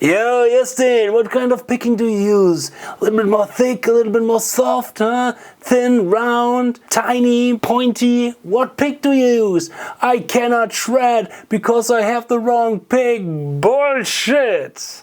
Yo, Justin, what kind of picking do you use? A little bit more thick, a little bit more soft, huh? Thin, round, tiny, pointy? What pick do you use? I cannot shred because I have the wrong pick. Bullshit!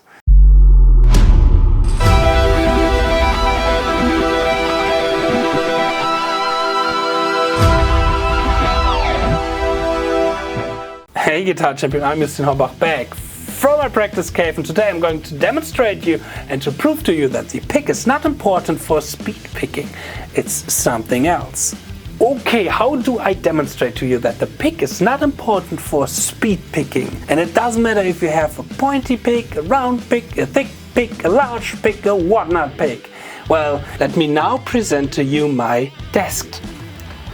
Hey Guitar Champion, I'm Justin Horbach back from my practice cave, and today I'm going to demonstrate you and to prove to you that the pick is not important for speed picking, it's something else. Okay, how do I demonstrate to you that the pick is not important for speed picking? And it doesn't matter if you have a pointy pick, a round pick, a thick pick, a large pick, a whatnot pick. Well, let me now present to you my desk.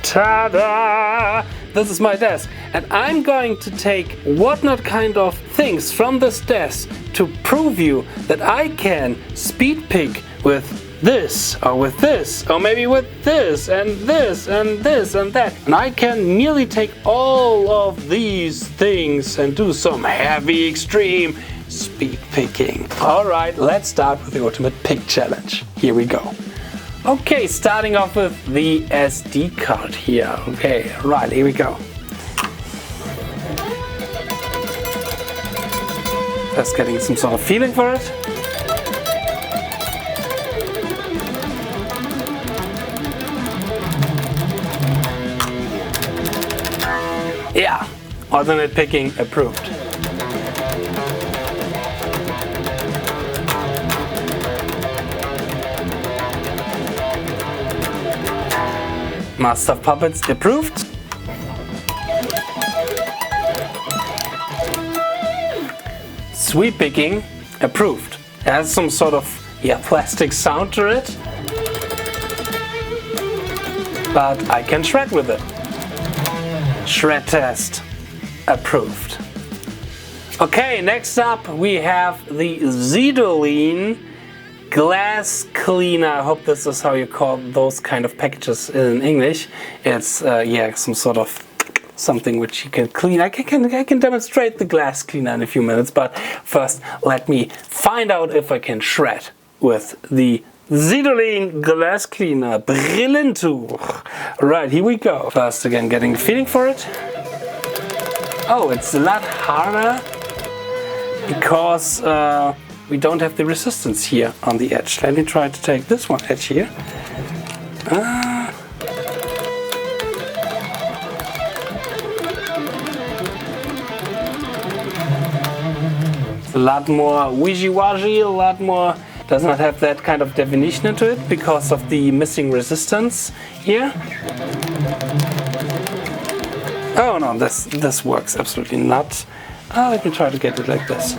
Ta-da! This is my desk, and I'm going to take whatnot kind of things from this desk to prove you that I can speed pick with this, or maybe with this, and this, and this, and that. And I can merely take all of these things and do some heavy, extreme speed picking. Alright, let's start with the ultimate pick challenge. Here we go. Okay, starting off with the SD card here. Okay, right, here we go. Just getting some sort of feeling for it. Yeah, alternate picking approved. Master of Puppets approved. Sweep picking approved. It has some sort of plastic sound to it, but I can shred with it. Shred test approved. Okay, next up we have the Zidolin glass cleaner. I hope this is how you call those kind of packages in English. It's some sort of something which you can clean. I can demonstrate the glass cleaner in a few minutes, but first let me find out if I can shred with the Zidolin glass cleaner Brillentuch. Right, here we go. First again, getting a feeling for it. Oh, it's a lot harder because we don't have the resistance here on the edge. Let me try to take this one edge here. It's a lot more wishy-washy, a lot more, does not have that kind of definition into it because of the missing resistance here. Oh no, this works absolutely not. Let me try to get it like this.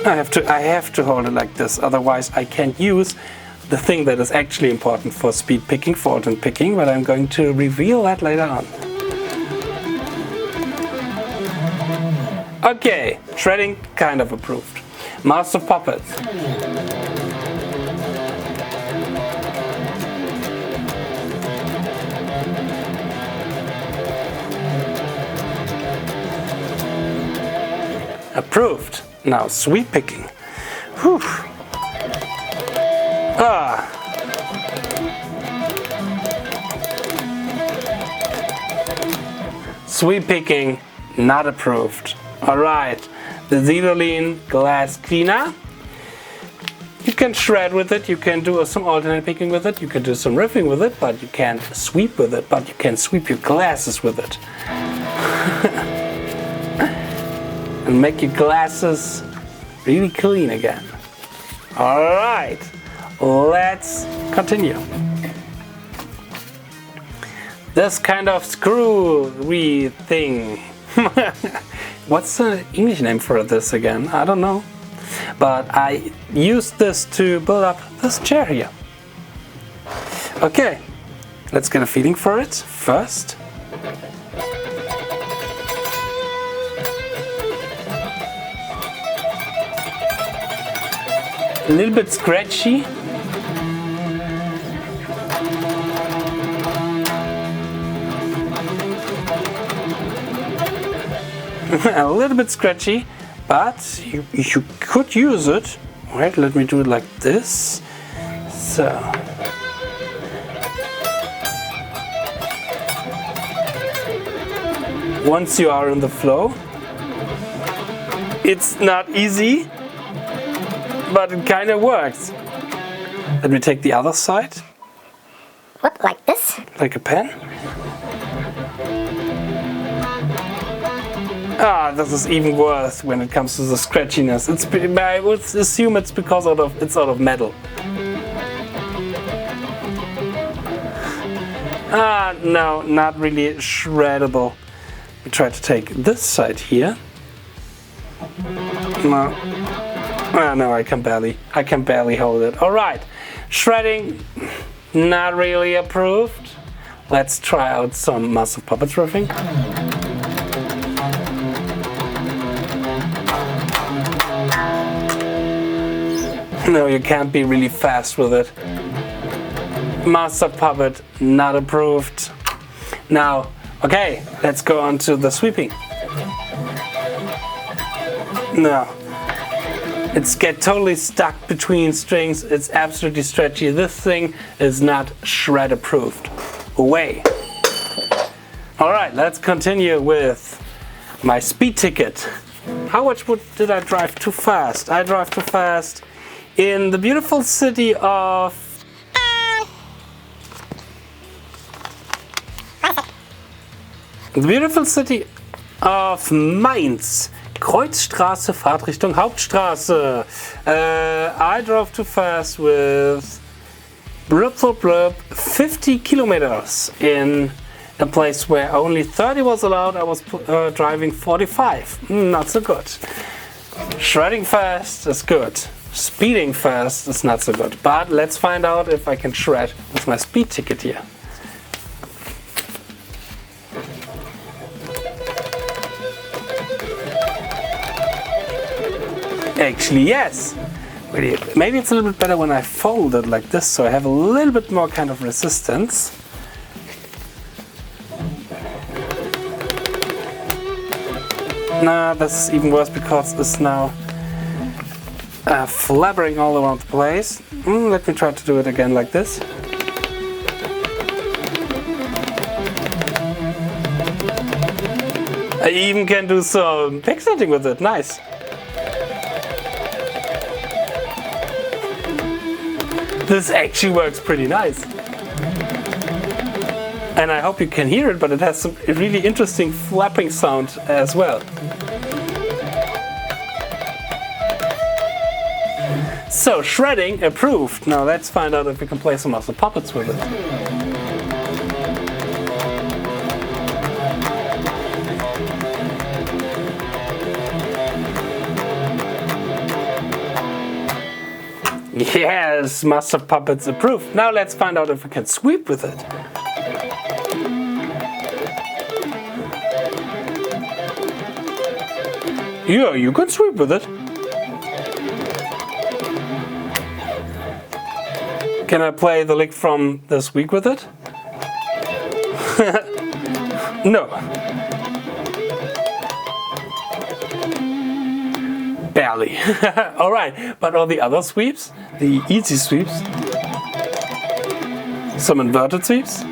I have to hold it like this, otherwise I can't use the thing that is actually important for speed picking, for alternate picking, but I'm going to reveal that later on. Okay, shredding kind of approved. Master of Puppets. Approved. Now sweep picking. Whew. Sweep picking not approved. Alright, the Zidolin glass cleaner. You can shred with it, you can do some alternate picking with it, you can do some riffing with it, but you can't sweep with it, but you can sweep your glasses with it. And make your glasses really clean again. Alright, let's continue. This kind of screwy thing. What's the English name for this again? I don't know. But I used this to build up this chair here. Okay, let's get a feeling for it first. A little bit scratchy. A little bit scratchy, but you could use it. Alright, let me do it like this. So. Once you are in the flow, it's not easy, but it kind of works. Let me take the other side. What, like this? Like a pen. Ah, this is even worse when it comes to the scratchiness. I would assume it's because it's out of metal. Ah, no, not really shreddable. We try to take this side here. No. Ah, no, I can barely hold it. All right, shredding, not really approved. Let's try out some Master of Puppets riffing. No, you can't be really fast with it. Master Puppet, not approved. Now, okay, let's go on to the sweeping. No. It's totally stuck between strings. It's absolutely stretchy. This thing is not shred approved. Away. Alright, let's continue with my speed ticket. How much did I drive too fast? I drive too fast in the beautiful city of Mainz. Kreuzstraße, Fahrtrichtung Hauptstraße. I drove too fast with 50 kilometers in a place where only 30 was allowed. I was driving 45. Not so good. Shredding fast is good. Speeding fast is not so good. But let's find out if I can shred with my speed ticket here. Actually, yes. Maybe it's a little bit better when I fold it like this, so I have a little bit more kind of resistance. Nah, this is even worse because it's now flabbering all around the place. Let me try to do it again like this. I even can do some pick setting with it. Nice. This actually works pretty nice. And I hope you can hear it, but it has some really interesting flapping sound as well. So, shredding approved. Now let's find out if we can play some Master Puppets with it. Yes, Master Puppets approved. Now let's find out if we can sweep with it. Yeah, you can sweep with it. Can I play the lick from this week with it? No. Barely. Alright, but all the other sweeps, the easy sweeps, some inverted sweeps,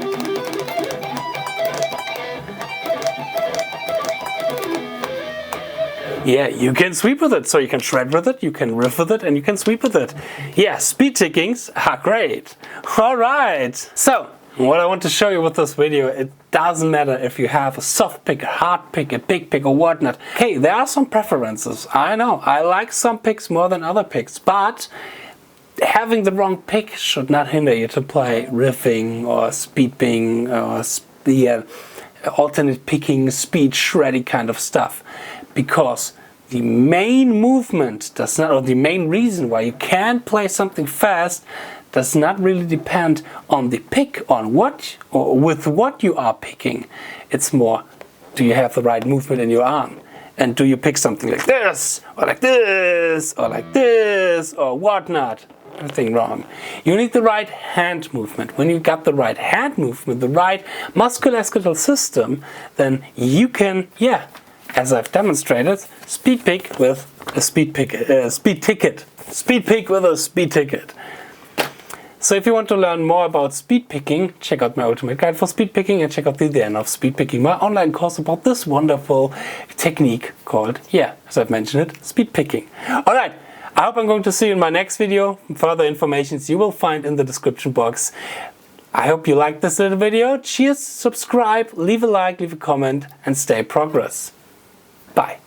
yeah, you can sweep with it. So you can shred with it, you can riff with it, and you can sweep with it. Yeah, speed tickings are great. Alright, so what I want to show you with this video, it doesn't matter if you have a soft pick, a hard pick, a big pick or whatnot. Okay, there are some preferences. I know, I like some picks more than other picks, but having the wrong pick should not hinder you to play riffing or speeding or alternate picking, speed shredding kind of stuff. Because the main movement does not, or the main reason why you can't play something fast does not really depend on the pick, on what or with what you are picking. It's more, do you have the right movement in your arm? And do you pick something like this, or like this, or like this, or whatnot? Nothing wrong. You need the right hand movement. When you got the right hand movement, the right musculoskeletal system, then you can, as I've demonstrated, speed pick with a speed ticket. Speed pick with a speed ticket. So if you want to learn more about speed picking, check out my ultimate guide for speed picking and check out the end of speed picking, my online course about this wonderful technique called, as I've mentioned it, speed picking. Alright, I hope I'm going to see you in my next video. Further information you will find in the description box. I hope you liked this little video. Cheers, subscribe, leave a like, leave a comment, and stay progress. Bye.